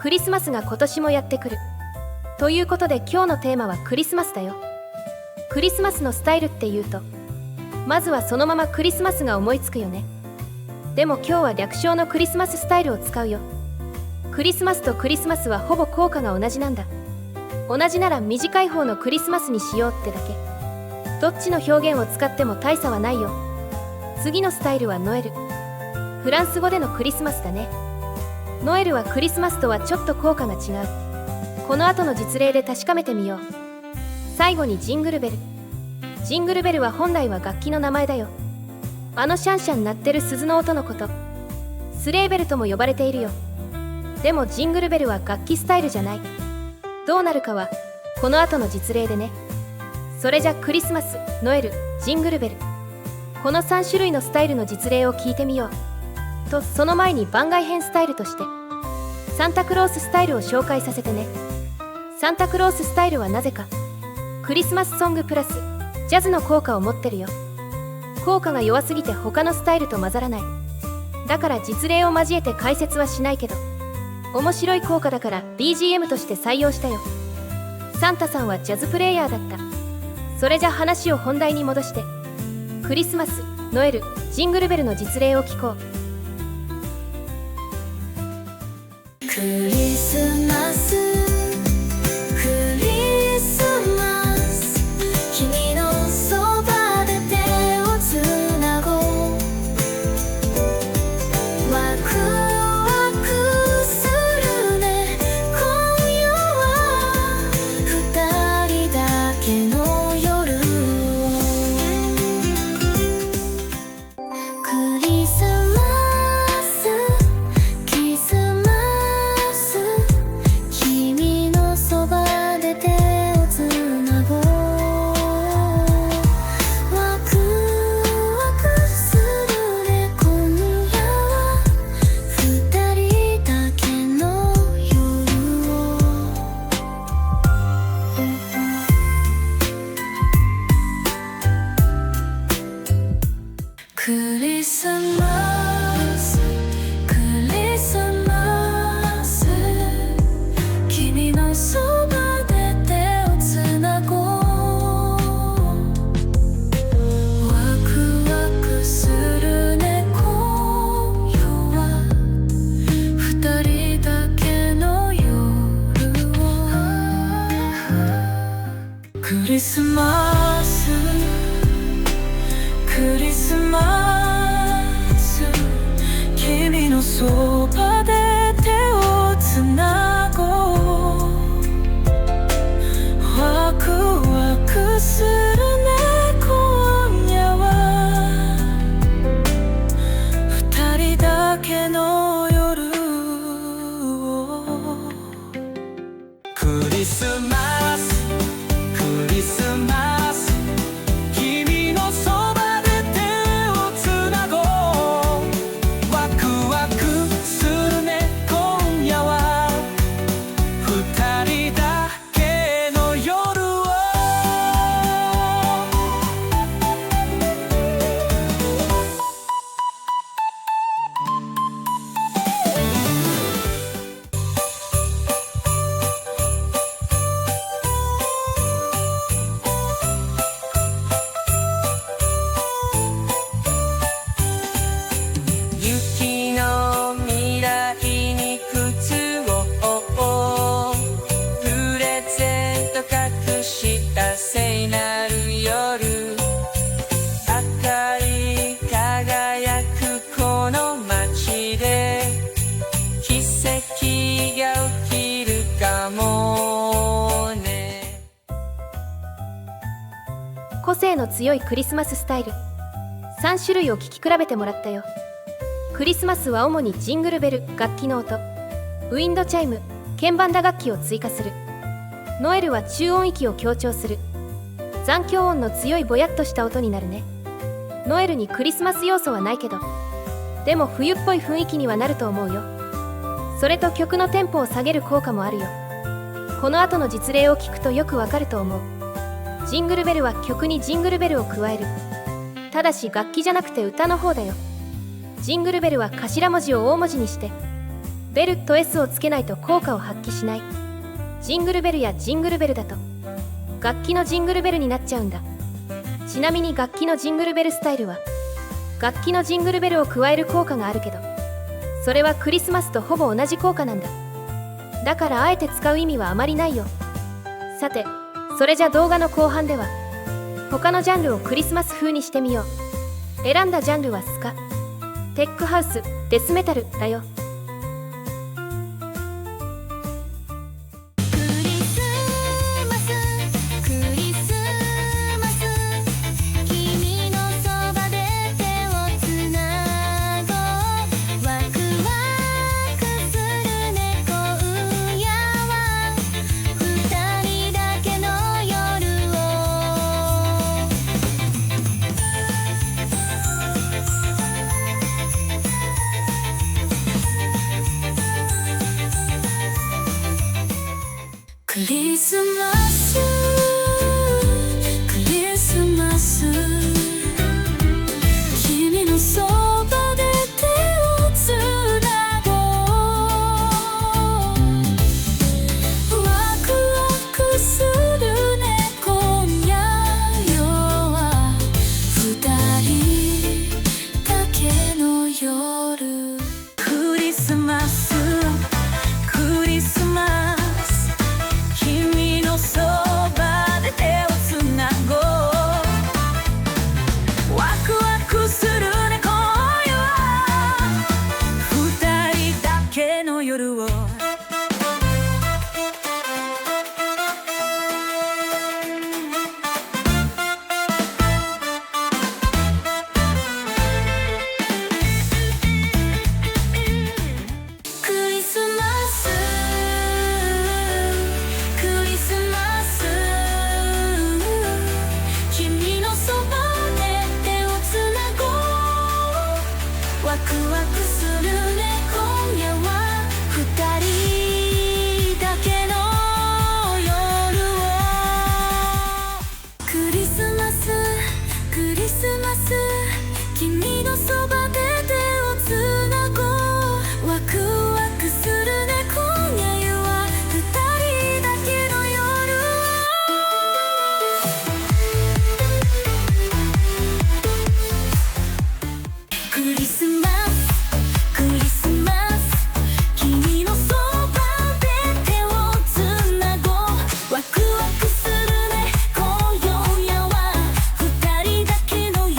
クリスマスが今年もやってくる。ということで今日のテーマはクリスマスだよ。クリスマスのスタイルっていうと、まずはそのままクリスマスが思いつくよね。でも今日は略称のクリスマススタイルを使うよ。クリスマスとクリスマスはほぼ効果が同じなんだ。同じなら短い方のクリスマスにしようってだけ。どっちの表現を使っても大差はないよ。次のスタイルはノエル。フランス語でのクリスマスだね。ノエルはクリスマスとはちょっと効果が違う。この後の実例で確かめてみよう。最後にジングルベル。ジングルベルは本来は楽器の名前だよ。あのシャンシャン鳴ってる鈴の音のこと。スレーベルとも呼ばれているよ。でもジングルベルは楽器スタイルじゃない。どうなるかはこの後の実例でね。それじゃクリスマス、ノエル、ジングルベル、この3種類のスタイルの実例を聞いてみよう。とその前に番外編スタイルとしてサンタクローススタイルを紹介させてね。サンタクローススタイルはなぜかクリスマスソングプラスジャズの効果を持ってるよ。効果が弱すぎて他のスタイルと混ざらない。だから実例を交えて解説はしないけど、面白い効果だから BGM として採用したよ。サンタさんはジャズプレイヤーだった。それじゃ話を本題に戻して、クリスマス、ノエル、ジングルベルの実例を聞こう。クリスマスクリスマス、君のそばで手をつなごう。ワクワクするね、今夜は二人だけの夜を。クリスマスキスマス、君のそばで手をつなごう。ワクワクするね、今夜は二人だけの夜を。クリスマスクリスマス、君のそばで手をつなごう。ワクワクするね、今夜は二人だけの夜を。クリスマスクリスマス、君のそばで手をつなごう。ワクワクするね、今夜は二人だけの夜を。クリスマスクリスマス、君のそばで手をつなごう。ワクワクするね、今夜は二人だけの夜を。雪の未来に靴をプレゼント隠した聖なる夜、明かり輝くこの街で奇跡が起きるかもね。個性の強いクリスマススタイル3種類を聴き比べてもらったよ。クリスマスは主にジングルベル、楽器の音、ウィンドチャイム、鍵盤打楽器を追加する。ノエルは中音域を強調する。残響音の強いぼやっとした音になるね。ノエルにクリスマス要素はないけど、でも冬っぽい雰囲気にはなると思うよ。それと曲のテンポを下げる効果もあるよ。この後の実例を聞くとよくわかると思う。ジングルベルは曲にジングルベルを加える。ただし楽器じゃなくて歌の方だよ。ジングルベルは頭文字を大文字にして、ベルと S をつけないと効果を発揮しない。ジングルベルやジングルベルだと楽器のジングルベルになっちゃうんだ。ちなみに楽器のジングルベルスタイルは楽器のジングルベルを加える効果があるけど、それはクリスマスとほぼ同じ効果なんだ。だからあえて使う意味はあまりないよ。さて、それじゃ動画の後半では他のジャンルをクリスマス風にしてみよう。選んだジャンルはスカ、テックハウス、デスメタルだよ。クリスマスクリスマス君のそばで手をつなごうワクワクするね今夜は二人だけの夜をクリスマスクリスマス君のそばで手をつなごうワクワクするね今夜は二人だけの夜クリスマスクリスマス君のそばで手をつなごうワクワクするね今夜は二人だけの夜をクリスマスクリスマス君のそばで手をつなごうワクワクするね今夜は二人だけの夜をクリスマスクリスマス君のそばで手をつなごうワクワクするね今夜は二人だけの夜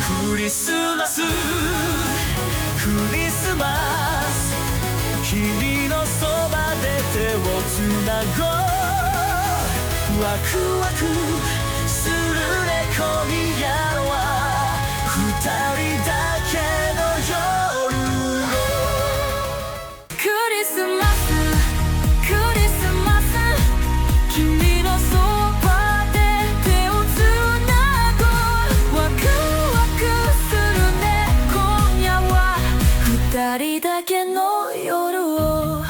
クリスマスクリスマス君のそばで手をつなごうワクワクするね今夜は二人だけの夜をクリスマスクリスマス君のそばで手をつなごうワクワクするね今夜は二人だけの夜をクリスマスクリスマス君のそばで手をつなごうワクワクするね今夜は二人だけの夜を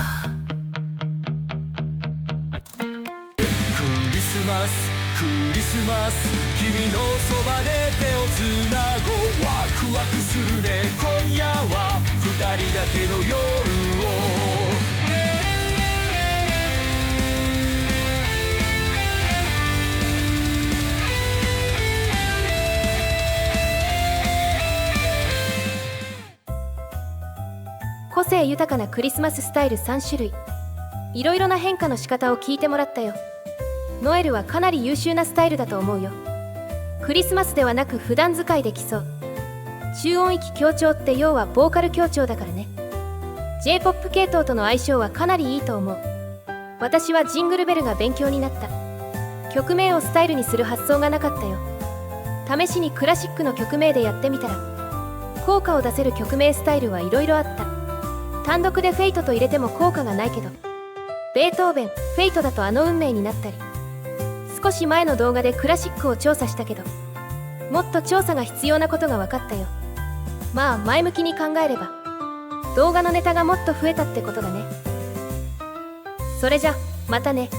クリスマスクリスマス君のそばで手をつなごうワクワクするね今夜は二人だけの夜を個性豊かなクリスマススタイル3種類、いろいろな変化の仕方を聞いてもらったよ。ノエルはかなり優秀なスタイルだと思うよ。クリスマスではなく普段使いできそう。中音域強調って要はボーカル強調だからね。 J-POP 系統との相性はかなりいいと思う。私はジングルベルが勉強になった。曲名をスタイルにする発想がなかったよ。試しにクラシックの曲名でやってみたら効果を出せる曲名スタイルはいろいろあった。単独でフェイトと入れても効果がないけど、ベートーベン、フェイトだとあの運命になったり。少し前の動画でクラシックを調査したけど、もっと調査が必要なことが分かったよ。まあ前向きに考えれば動画のネタがもっと増えたってことだね。それじゃまたね。